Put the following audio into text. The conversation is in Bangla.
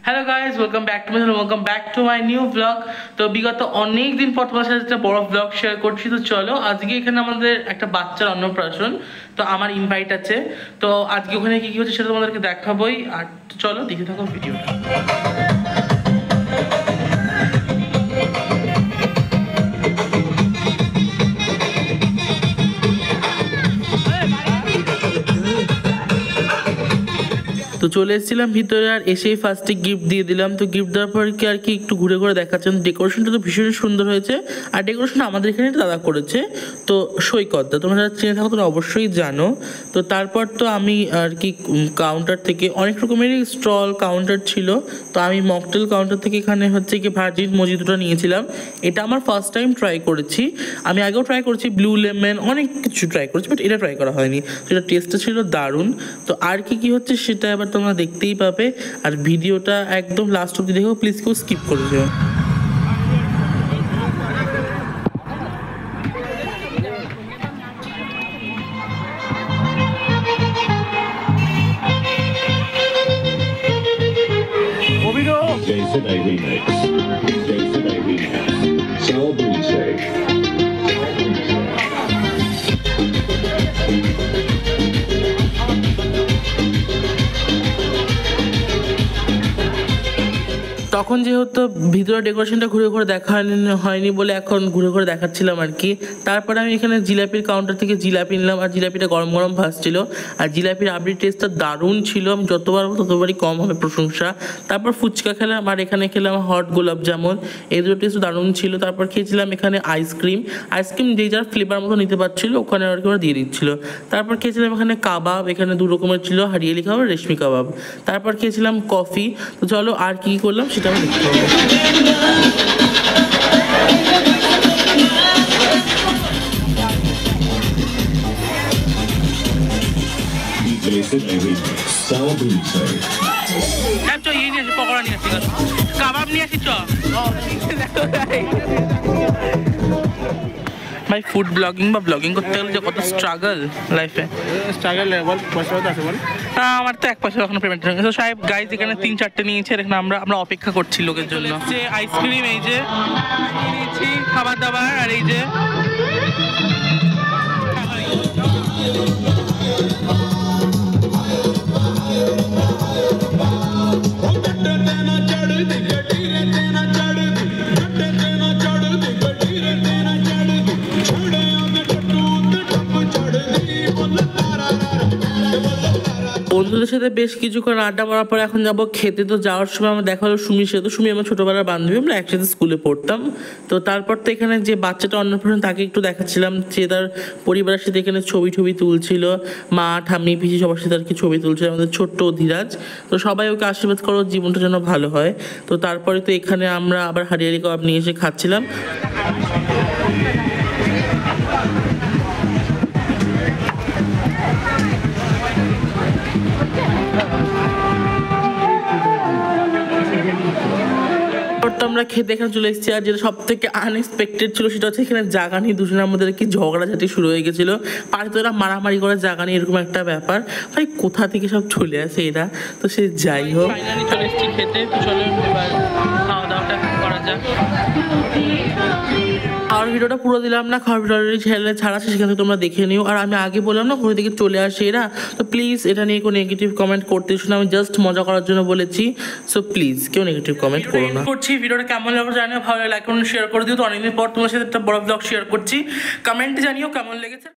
Hello guys, welcome back to my channel, welcome back to my new blog. তো বিগত অনেক দিন পর তোমার সাথে একটা বড় ব্লগ শেয়ার করছি। তো চলো, আজকে এখানে আমাদের একটা বাচ্চার অন্নপ্রাশন, তো আমার ইনভাইট আছে। তো আজকে ওখানে কি কি হচ্ছে সেটা তোমাদেরকে দেখাবোই। আর চলো দেখে থাকো ভিডিওটা। তো চলে এসেছিলাম ভিতরে, আর এসেই ফার্স্টে গিফট দিয়ে দিলাম। তো গিফট দেওয়ার পর কি আর কি একটু ঘুরে ঘুরে দেখাচ্ছেন। ডেকোরেশনটা তো ভীষণ সুন্দর হয়েছে, আর ডেকোরেশন আমাদের এখানে দাদা করেছে, তো সৈকতদা, তোমরা যারা চিনে থাকো তোমরা অবশ্যই জানো। তো তারপর তো আমি আর কি কাউন্টার থেকে অনেক রকমেরই স্টল কাউন্টার ছিল, তো আমি মকটেল কাউন্টার থেকে এখানে হচ্ছে কি ভার্জিন মজিটোটা নিয়েছিলাম। এটা আমার ফার্স্ট টাইম ট্রাই করেছি। আমি আগেও ট্রাই করেছি ব্লু লেমন, অনেক কিছু ট্রাই করেছি, বাট এটা ট্রাই করা হয়নি। সেটা টেস্টটা ছিল দারুণ। তো আর কি কি হচ্ছে সেটা এবার তোমরা দেখতেই পাবে, আর ভিডিওটা একদম লাস্ট অবধি দেখো, প্লিজ কেউ স্কিপ করে যেও। Jason A remix. Jason A remix. Celebrity. তখন যেহেতু ভিতরে ডেকোরেশনটা ঘুরে ঘুরে দেখা হয়নি বলে এখন ঘুরে ঘুরে দেখাচ্ছিলাম আর কি। তারপরে আমি এখানে জিলাপির কাউন্টার থেকে জিলাপি নিলাম, আর জিলাপিটা গরম গরম ভাসছিল, আর জিলাপির আবৃর টেস্টটা দারুণ ছিল। আমি যতবার ততবারই কম হবে প্রশংসা। তারপর ফুচকা খেলাম, আর এখানে খেলাম হট গোলাপ জামুন, এই দুটো টেস্ট দারুণ ছিল। তারপর খেয়েছিলাম এখানে আইসক্রিম যে যার ফ্লেভার মতো নিতে পারছিলো, ওখানে আর কি ওরা দিয়ে দিচ্ছিলো। তারপর খেয়েছিলাম এখানে কাবাব, এখানে দু রকমের ছিল, হারিয়ালি কাবাব, রেশমি কাবাব। তারপর খেয়েছিলাম কফি। তো চলো আর কি করলাম সেটা আমি দেখতে পাবো। Jason A remix. Celebrity. ইয়ে নিয়ে আসি, পকোড়া নিয়ে আসি, কাবাব নিয়ে আসি। ভাই, ফুড ব্লগিং বা ব্লগিং করতে গেলে যে কত স্ট্রাগল লাইফে। স্ট্রাগল লেভেল পয়সা আছে বল। আমার তো 1 পয়সা এখনো পেমেন্ট হয়নি। তো সাহেব গাইজ এখানে 3-4টে নিয়েছে, এখানে আমরা অপেক্ষা করছি লোকের জন্য। যে আইসক্রিম, এই যে নিয়েছি খাবার দাবার, আর এই যে বন্ধুদের সাথে বেশ কিছুক্ষণ আড্ডা মারার পর এখন যাবো খেতে। তো যাওয়ার সময় আমার দেখা হলো সুমির সাথে। সুমি আমার ছোটোবেলার বান্ধবী, আমরা একসাথে স্কুলে পড়তাম। তো তারপর তো এখানে যে বাচ্চাটা অন্নপ্রাশন, তাকে একটু দেখাচ্ছিলাম যে তার পরিবারের সাথে এখানে ছবি তুলছিল, মা ঠাম্মি পিসি সবার সাথে আর কি ছবি তুলছিল, আমাদের ছোট্ট ধীরাজ। তো সবাই ওকে আশীর্বাদ করো জীবনটা যেন ভালো হয়। তো তারপরে তো এখানে আমরা আবার হারিয়ালি কাবাব নিয়ে এসে খাচ্ছিলাম। আমরা খেতে এখানে চলে এসেছি, আর যেটা সব থেকে আনএক্সপেক্টেড ছিল সেটা হচ্ছে এখানে জায়গা নিয়ে দুজনের মধ্যে কি ঝগড়াঝাটি শুরু হয়ে গেছিল। পাড়িতে ওরা মারামারি করে জায়গা নিয়ে, এরকম একটা ব্যাপার। ভাই কোথা থেকে সব চলে আসে এরা। তো সে যাই হোক, ফাইনালি চলে এসেছি খেতে। তো চলো এবার খাওয়া দাওয়াটা করা যাক। খাওয়ার ভিডিওটা পুরো দিলাম না, খাওয়ার ভিডিও অলরেডি ছাড়া আছে, সেখান থেকে তোমরা দেখে নিও। আর আমি আগে বললাম না কোথা থেকে চলে আসে এরা, তো প্লিজ এটা নিয়ে কোনো নেগেটিভ কমেন্ট করতে এসো না, আমি জাস্ট মজা করার জন্য বলেছি। সো প্লিজ কেউ নেগেটিভ কমেন্ট করো না। করছি ভিডিওটা কেমন লাগলো জানিও, ভালো লাইক করুন, শেয়ার করে দিও। তো অনেকদিন পর তোমার সাথে একটা বড় ব্লগ শেয়ার করছি, কমেন্টে জানিও কেমন লেগেছে।